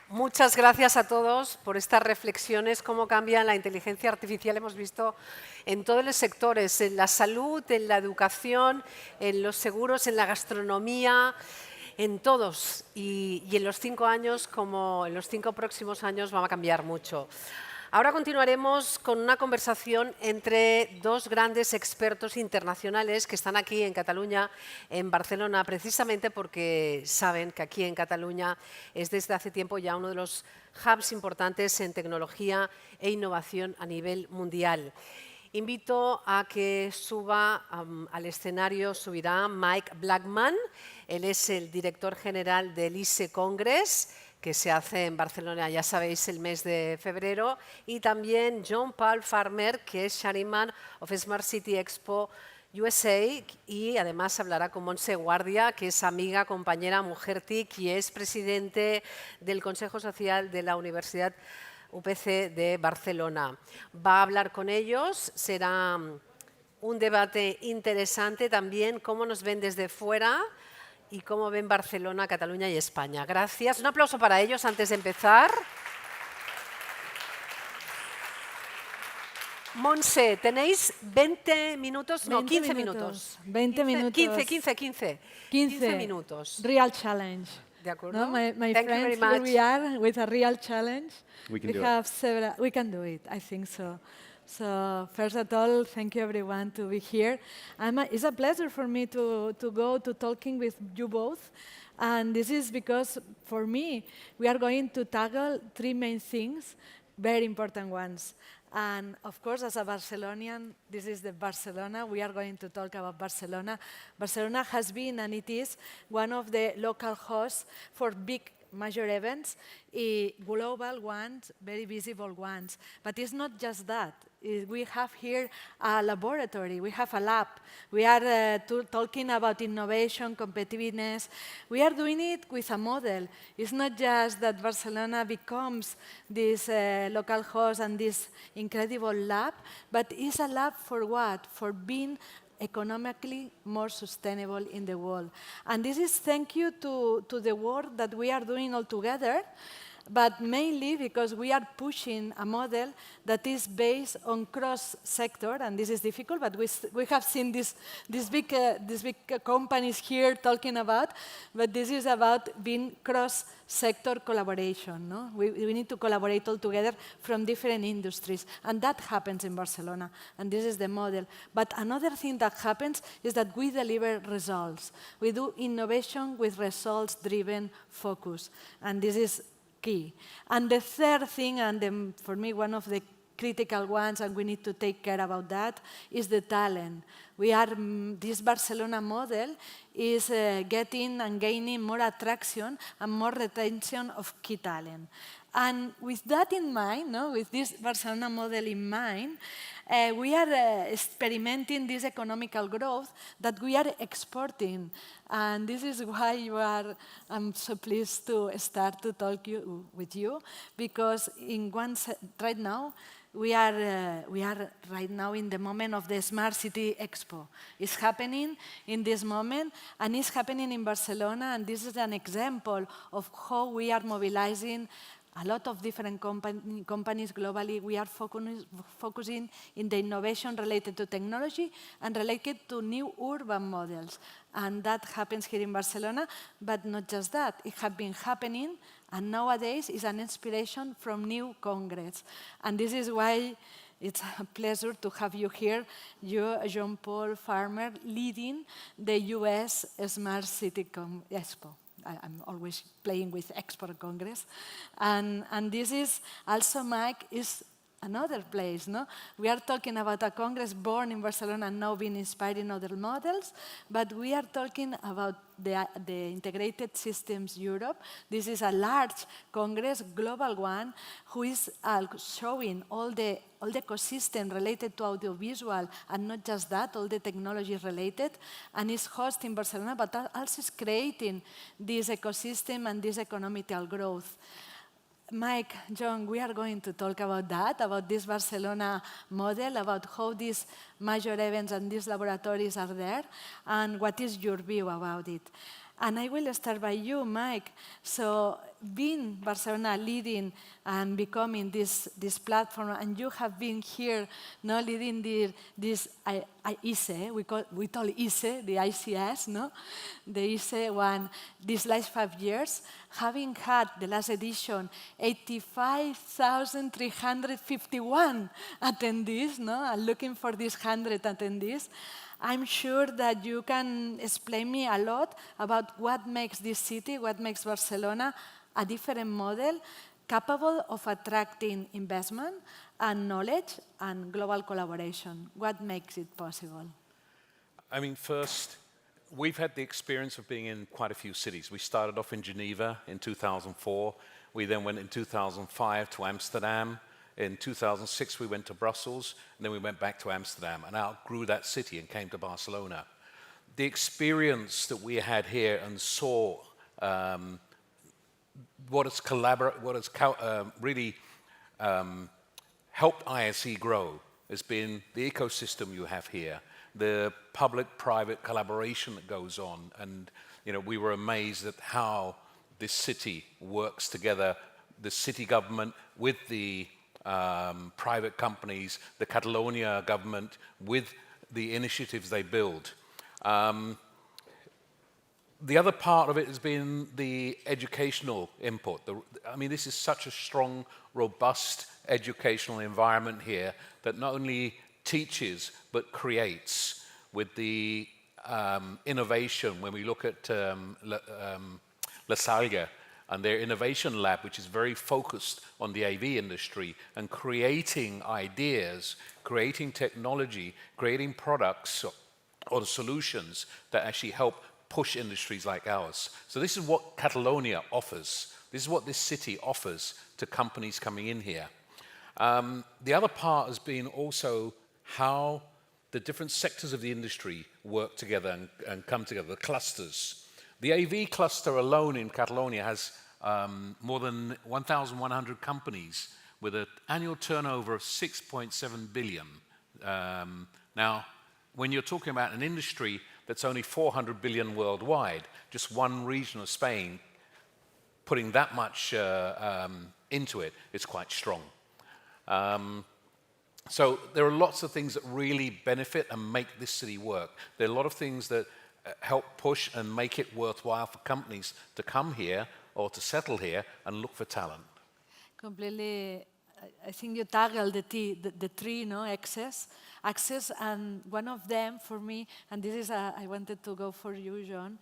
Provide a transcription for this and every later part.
Muchas gracias a todos por estas reflexiones, cómo cambia la inteligencia artificial. Hemos visto en todos los sectores, en la salud, en la educación, en los seguros, en la gastronomía, en todos. Y en los 5 años, como en los 5 próximos años, va a cambiar mucho. Ahora continuaremos con una conversación entre dos grandes expertos internacionales que están aquí en Cataluña, en Barcelona, precisamente porque saben que aquí en Cataluña es desde hace tiempo ya uno de los hubs importantes en tecnología e innovación a nivel mundial. Invito a que suba al escenario, subirá Mike Blackman. Él es el director general del ISE Congress, que se hace en Barcelona, ya sabéis, el mes de febrero, y también John Paul Farmer, que es Chairman of Smart City Expo USA, y además hablará con Montse Guardia, que es amiga, compañera, mujer TIC, y es presidente del Consejo Social de la Universidad UPC de Barcelona. Va a hablar con ellos, será un debate interesante también, cómo nos ven desde fuera y cómo ven Barcelona, Cataluña y España. Gracias. Un aplauso para ellos antes de empezar. Monse, tenéis 20 minutos, no, 15 minutos. 20 minutos. 15 minutos. Real challenge. ¿De acuerdo? No, my Thank you friends, very here much. we are with a real challenge. We can do it. I think so. So first of all, thank you everyone to be here. It's a pleasure for me to go to talking with you both. And this is because, for me, we are going to tackle three main things, very important ones. And of course, as a Barcelonian, this is the Barcelona. We are going to talk about Barcelona. Barcelona has been, and it is, one of the local hosts for big major events, global ones, very visible ones. But it's not just that. We have here a laboratory, we have a lab. We are talking about innovation, competitiveness. We are doing it with a model. It's not just that Barcelona becomes this local host and this incredible lab, but it's a lab for what? For being economically more sustainable in the world. And this is thank you to the work that we are doing all together, but mainly because we are pushing a model that is based on cross-sector, and this is difficult, but we have seen these big companies here talking about, but this is about being cross-sector collaboration. No? We need to collaborate all together from different industries, and that happens in Barcelona, and this is the model. But another thing that happens is that we deliver results. We do innovation with results-driven focus, and this is key. And the third thing, and for me one of the critical ones, and we need to take care about that, is the talent. We are, this Barcelona model is getting and gaining more attraction and more retention of key talent. And with that in mind, no, with this Barcelona model in mind, we are experimenting this economical growth that we are exporting. And this is why I'm so pleased to start to talk with you, because right now, we are right now in the moment of the Smart City Expo. It's happening in this moment, and it's happening in Barcelona, and this is an example of how we are mobilizing a lot of different companies globally. We are focusing in the innovation related to technology and related to new urban models. And that happens here in Barcelona, but not just that. It has been happening, and nowadays is an inspiration from new Congress. And this is why it's a pleasure to have you here, you, John Paul Farmer, leading the US Smart City Expo. I'm always playing with Export Congress. And this is also, Mike, is another place. No? We are talking about a Congress born in Barcelona and now being inspired in other models, but we are talking about the Integrated Systems Europe. This is a large Congress, global one, who is showing all the ecosystem related to audiovisual, and not just that, all the technology related, and is hosting Barcelona, but also is creating this ecosystem and this economical growth. Mike, John, we are going to talk about that, about this Barcelona model, about how these major events and these laboratories are there, and what is your view about it. And I will start by you, Mike. So being Barcelona leading and becoming this platform, and you have been here no, leading this ICE, we call ICE, the ICS, no? The ICE one, these last 5 years, having had the last edition 85,351 attendees, no? And looking for these 100 attendees, I'm sure that you can explain me a lot about what makes this city, what makes Barcelona a different model capable of attracting investment and knowledge and global collaboration. What makes it possible? I mean, first, we've had the experience of being in quite a few cities. We started off in Geneva in 2004. We then went in 2005 to Amsterdam. In 2006, we went to Brussels, and then we went back to Amsterdam and outgrew that city and came to Barcelona. The experience that we had here and saw what has really helped ISE grow has been the ecosystem you have here, the public-private collaboration that goes on, and we were amazed at how this city works together, the city government with the private companies, the Cataluña government with the initiatives they build. The other part of it has been the educational input. I mean, this is such a strong, robust educational environment here that not only teaches but creates with the innovation. When we look at La Salle and their innovation lab, which is very focused on the AV industry and creating ideas, creating technology, creating products or solutions that actually help push industries like ours. So this is what Catalonia offers. This is what this city offers to companies coming in here. The other part has been also how the different sectors of the industry work together and come together, the clusters. The AV cluster alone in Catalonia has more than 1,100 companies with an annual turnover of 6.7 billion. Now, when you're talking about an industry that's only 400 billion worldwide, just one region of Spain putting that much into it, it's quite strong. So there are lots of things that really benefit and make this city work. There are a lot of things that help push and make it worthwhile for companies to come here or to settle here and look for talent. Completely, I think you tackled the three X's, and one of them for me, and this is, I wanted to go for you, John.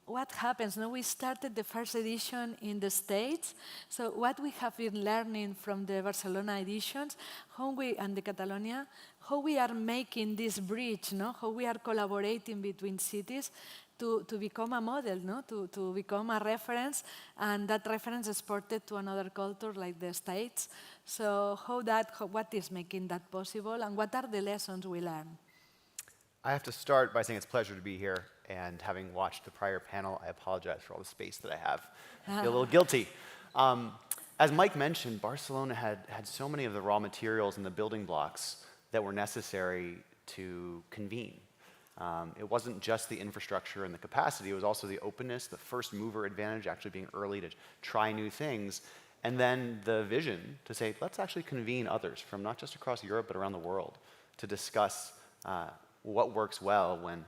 What happens? We started the first edition in the States, so what we have been learning from the Barcelona editions, and the Catalonia, how we are making this bridge, how we are collaborating between cities to become a model, to become a reference, and that reference exported to another culture like the States. So what is making that possible, and what are the lessons we learn? I have to start by saying it's a pleasure to be here, and having watched the prior panel, I apologize for all the space that I have. I feel a little guilty. As Mike mentioned, Barcelona had so many of the raw materials and the building blocks that were necessary to convene. It wasn't just the infrastructure and the capacity, it was also the openness, the first mover advantage, actually being early to try new things, and then the vision to say, let's actually convene others from not just across Europe, but around the world to discuss what works well when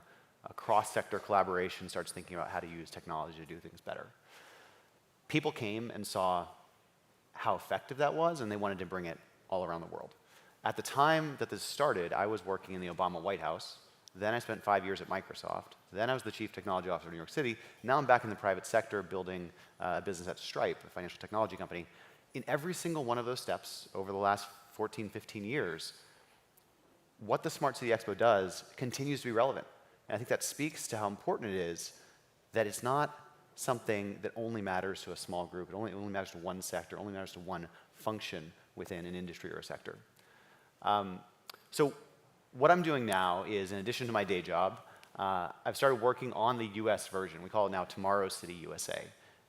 a cross-sector collaboration starts thinking about how to use technology to do things better. People came and saw how effective that was, and they wanted to bring it all around the world. At the time that this started, I was working in the Obama White House. Then I spent 5 years at Microsoft. Then I was the chief technology officer of New York City. Now I'm back in the private sector building a business at Stripe, a financial technology company. In every single one of those steps over the last 14, 15 years, what the Smart City Expo does continues to be relevant. And I think that speaks to how important it is that it's not something that only matters to a small group, it only matters to one sector, only matters to one function within an industry or a sector. So what I'm doing now is, in addition to my day job, I've started working on the US version. We call it now Tomorrow City USA.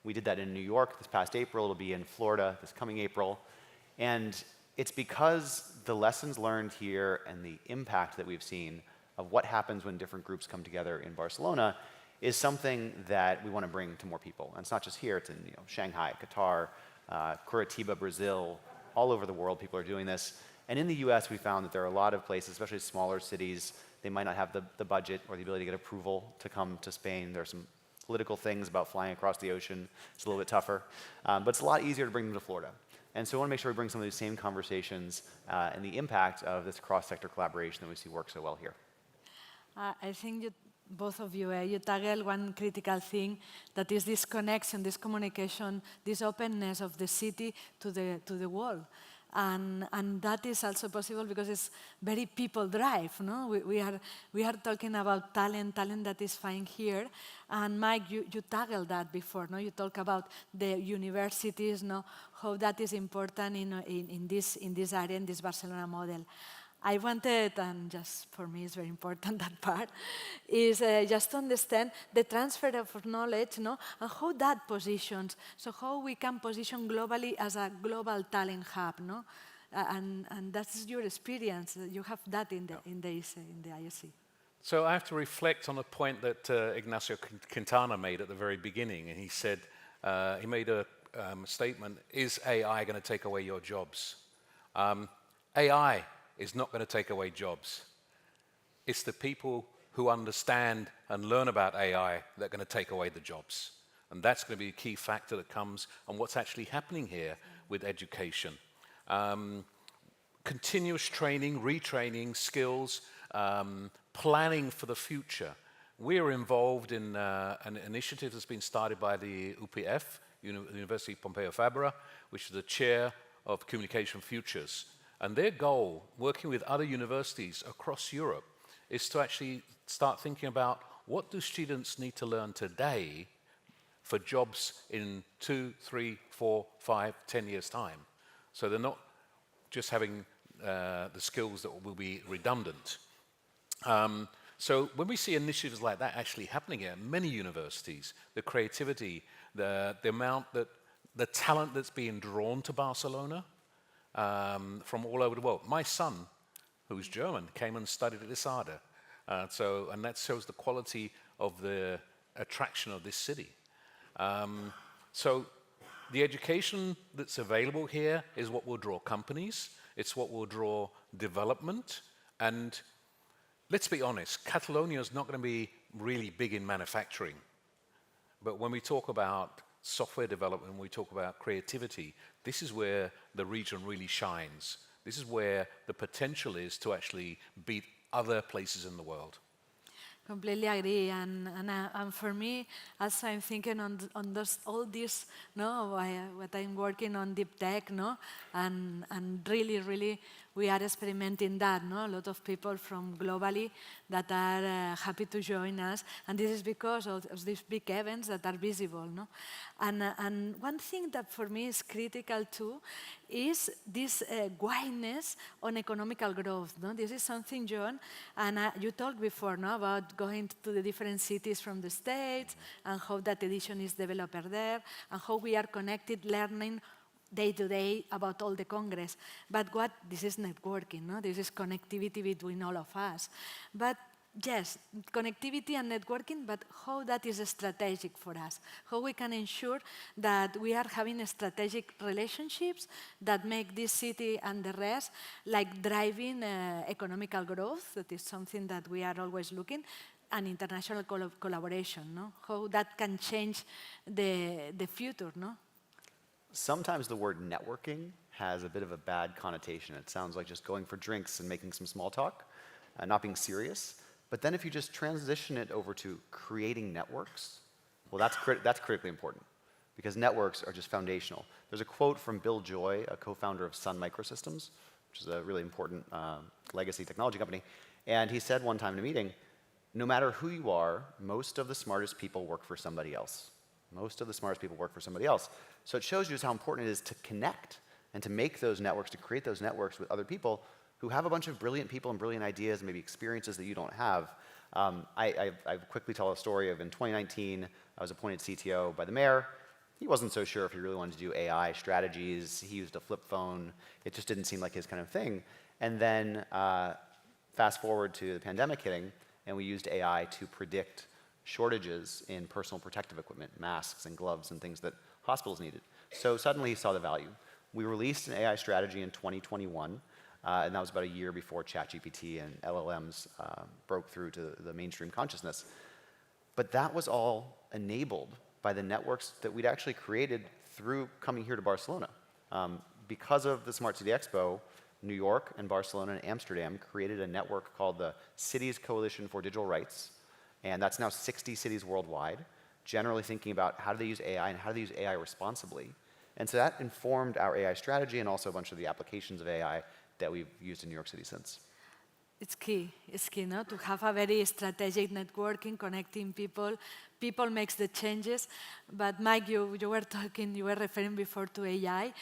We did that in New York this past April. It'll be in Florida this coming April. And it's because the lessons learned here and the impact that we've seen of what happens when different groups come together in Barcelona is something that we want to bring to more people. And it's not just here, it's in Shanghai, Qatar, Curitiba, Brazil, all over the world people are doing this. And in the US, we found that there are a lot of places, especially smaller cities, they might not have the budget or the ability to get approval to come to Spain. There are some political things about flying across the ocean. It's a little bit tougher. But it's a lot easier to bring them to Florida. And so we want to make sure we bring some of these same conversations and the impact of this cross-sector collaboration that we see work so well here. I think both of you, you tackle one critical thing, that is this connection, this communication, this openness of the city to the world. And that is also possible because it's very people drive. No? We are talking about talent that is found here. And Mike, you tackled that before. No? You talk about the universities, no? How that is important in this area, in this Barcelona model. I wanted, and just for me it's very important, that part, is just to understand the transfer of knowledge, no? And how that positions, so how we can position globally as a global talent hub, no? And that's your experience. You have that in the ISC. So I have to reflect on a point that Ignacio Quintana made at the very beginning, and he said, he made a statement, is AI going to take away your jobs? AI is not going to take away jobs. It's the people who understand and learn about AI that are going to take away the jobs. And that's going to be a key factor that comes on what's actually happening here with education. Continuous training, retraining, skills, planning for the future. We're involved in an initiative that's been started by the UPF, University Pompeu Fabra, which is the chair of Communication Futures. And their goal, working with other universities across Europe, is to actually start thinking about what do students need to learn today for jobs in 2, 3, 4, 5, 10 years' time. So they're not just having the skills that will be redundant. So when we see initiatives like that actually happening at many universities, the creativity, the amount that, the talent that's being drawn to Barcelona, from all over the world. My son, who's German, came and studied at ISADA. And that shows the quality of the attraction of this city. So the education that's available here is what will draw companies. It's what will draw development. And let's be honest, Catalonia is not going to be really big in manufacturing. But when we talk about software development, when we talk about creativity, this is where the region really shines. This is where the potential is to actually beat other places in the world. Completely agree, and for me, as I'm thinking on all this, no, what I'm working on deep tech, no, and really, we are experimenting that, no, a lot of people from globally that are happy to join us, and this is because of these big events that are visible, no, and one thing that for me is critical too is this wideness on economical growth, no. This is something, John, and you talked before, no, about going to the different cities from the States and how that edition is developed there and how we are connected, learning day to day about all the Congress. But this is networking, no? This is connectivity between all of us. But yes, connectivity and networking, but how that is strategic for us. How we can ensure that we are having strategic relationships that make this city and the rest like driving economical growth. That is something that we are always looking. And international collaboration, no? How that can change the future, no? Sometimes the word networking has a bit of a bad connotation. It sounds like just going for drinks and making some small talk, not being serious. But then if you just transition it over to creating networks, well, that's critically important because networks are just foundational. There's a quote from Bill Joy, a co-founder of Sun Microsystems, which is a really important legacy technology company. And he said one time in a meeting, no matter who you are, most of the smartest people work for somebody else. Most of the smartest people work for somebody else. So it shows you just how important it is to connect and to make those networks, to create those networks with other people who have a bunch of brilliant people and brilliant ideas and maybe experiences that you don't have. I quickly tell a story of in 2019, I was appointed CTO by the mayor. He wasn't so sure if he really wanted to do AI strategies. He used a flip phone. It just didn't seem like his kind of thing. And then fast forward to the pandemic hitting, and we used AI to predict shortages in personal protective equipment, masks and gloves and things that hospitals needed. So suddenly he saw the value. We released an AI strategy in 2021, and that was about a year before ChatGPT and LLMs broke through to the mainstream consciousness. But that was all enabled by the networks that we'd actually created through coming here to Barcelona. Because of the Smart City Expo, New York and Barcelona and Amsterdam created a network called the Cities Coalition for Digital Rights, and that's now 60 cities worldwide, generally thinking about how do they use AI and how do they use AI responsibly. And so that informed our AI strategy and also a bunch of the applications of AI that we've used in New York City since. It's key, no? To have a very strategic networking, connecting people. People makes the changes. But Mike, you were referring before to AI.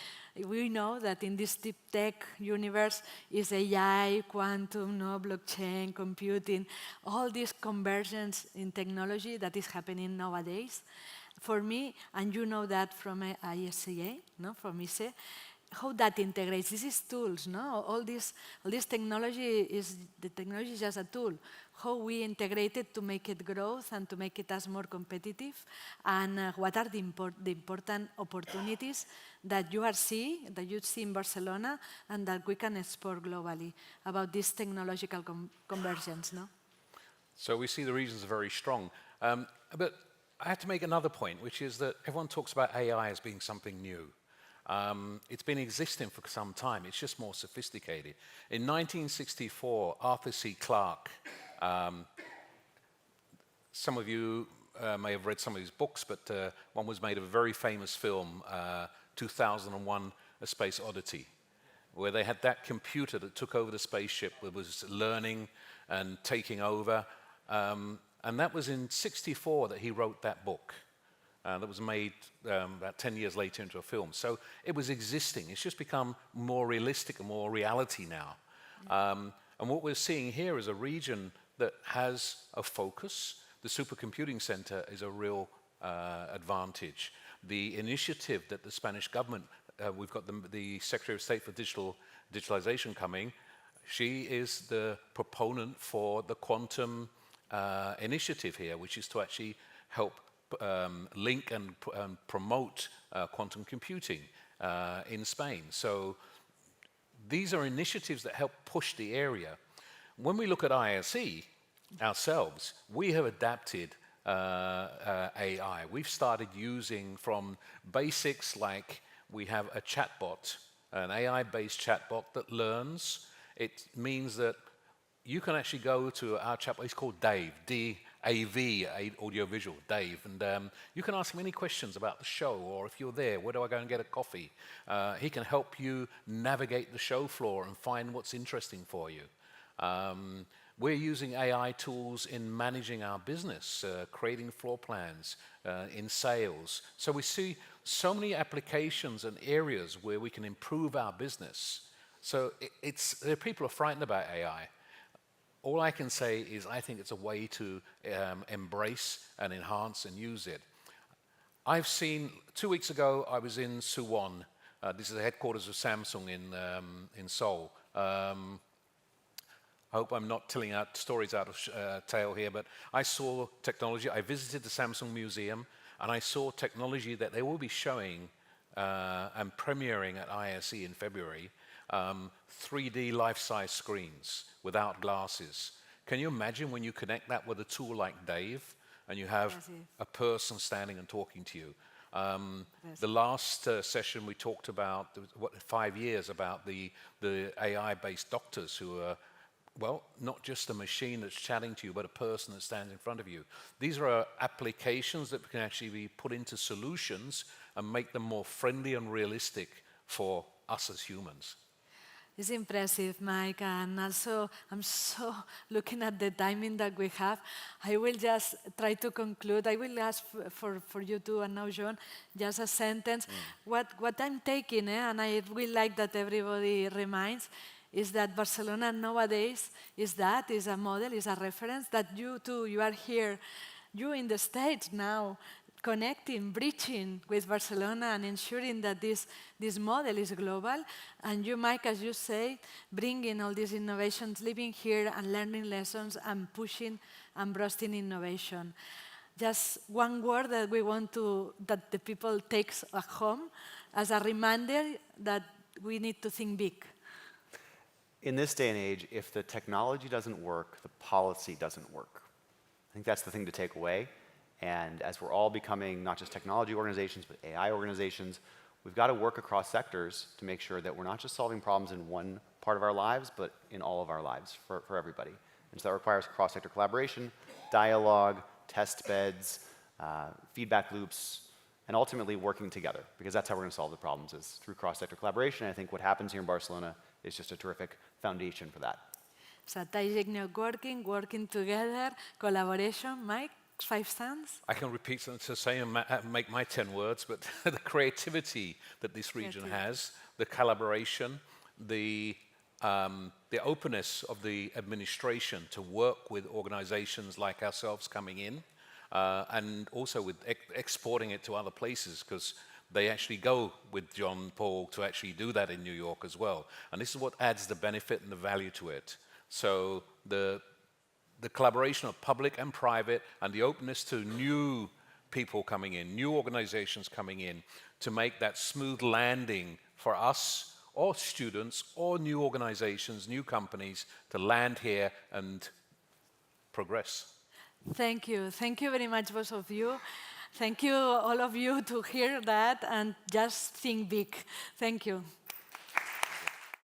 We know that in this deep tech universe is AI, quantum, no, blockchain, computing, all this convergence in technology that is happening nowadays. For me, and you know that from ISCA, no, from ISE, how that integrates. This is tools, no? All this technology is just a tool. How we integrate it to make it growth and to make it as more competitive, and what are the important opportunities that you see in Barcelona and that we can explore globally about this technological convergence, no? So we see the regions are very strong. But I have to make another point, which is that everyone talks about AI as being something new. It's been existing for some time. It's just more sophisticated. In 1964, Arthur C. Clarke, some of you may have read some of his books, but one was made of a very famous film, 2001: A Space Oddity, where they had that computer that took over the spaceship, that was learning and taking over. And that was in '64 that he wrote that book. That was made about 10 years later into a film. So it was existing. It's just become more realistic and more reality now. And what we're seeing here is a region that has a focus. The supercomputing center is a real advantage. The initiative that the Spanish government, we've got the Secretary of State for Digitalization coming. She is the proponent for the quantum initiative here, which is to actually help link and promote quantum computing in Spain. So these are initiatives that help push the area. When we look at ISE ourselves, we have adapted AI. We've started using from basics like we have a chatbot, an AI-based chatbot that learns. It means that you can actually go to our chatbot. It's called Dave, D-A-V, audiovisual, Dave. And you can ask him any questions about the show, or if you're there, where do I go and get a coffee? He can help you navigate the show floor and find what's interesting for you. We're using AI tools in managing our business, creating floor plans, in sales. So we see so many applications and areas where we can improve our business. So people are frightened about AI. All I can say is I think it's a way to embrace and enhance and use it. I've seen, 2 weeks ago, I was in Suwon. This is the headquarters of Samsung in Seoul. I hope I'm not telling out stories out of tail here, but I saw technology. I visited the Samsung Museum, and I saw technology that they will be showing and premiering at ISE in February, 3D life-size screens without glasses. Can you imagine when you connect that with a tool like Dave, and you have a person standing and talking to you? The last session we talked about, 5 years, about the AI-based doctors who are, well, not just a machine that's chatting to you, but a person that stands in front of you. These are applications that can actually be put into solutions and make them more friendly and realistic for us as humans. It's impressive, Mike, and also I'm so looking at the timing that we have. I will just try to conclude. I will ask for you too, and now John, just a sentence. What I'm taking, and I will like that everybody reminds, is that Barcelona nowadays is a model, is a reference, that you too, you are here, you in the States now, connecting, bridging with Barcelona and ensuring that this model is global. And you, Mike, as you say, bringing all these innovations, living here and learning lessons and pushing and boosting innovation. just one word that we want that the people takes at home as a reminder that we need to think big. In this day and age, if the technology doesn't work, the policy doesn't work. I think that's the thing to take away. And as we're all becoming not just technology organizations, but AI organizations, we've got to work across sectors to make sure that we're not just solving problems in one part of our lives, but in all of our lives for everybody. And so that requires cross-sector collaboration, dialogue, test beds, feedback loops, and ultimately working together, because that's how we're going to solve the problems, is through cross-sector collaboration. And I think what happens here in Barcelona is just a terrific foundation for that. Strategic networking, working together, collaboration. Mike, 5 cents? I can repeat something to say and make my 10 words, but the creativity that this region has, the collaboration, the openness of the administration to work with organizations like ourselves coming in, and also with exporting it to other places, because they actually go with John Paul to actually do that in New York as well. And this is what adds the benefit and the value to it. So the collaboration of public and private and the openness to new people coming in, new organizations coming in, to make that smooth landing for us or students or new organizations, new companies to land here and progress. Thank you. Thank you very much, both of you. Thank you, all of you, to hear that and just think big. Thank you.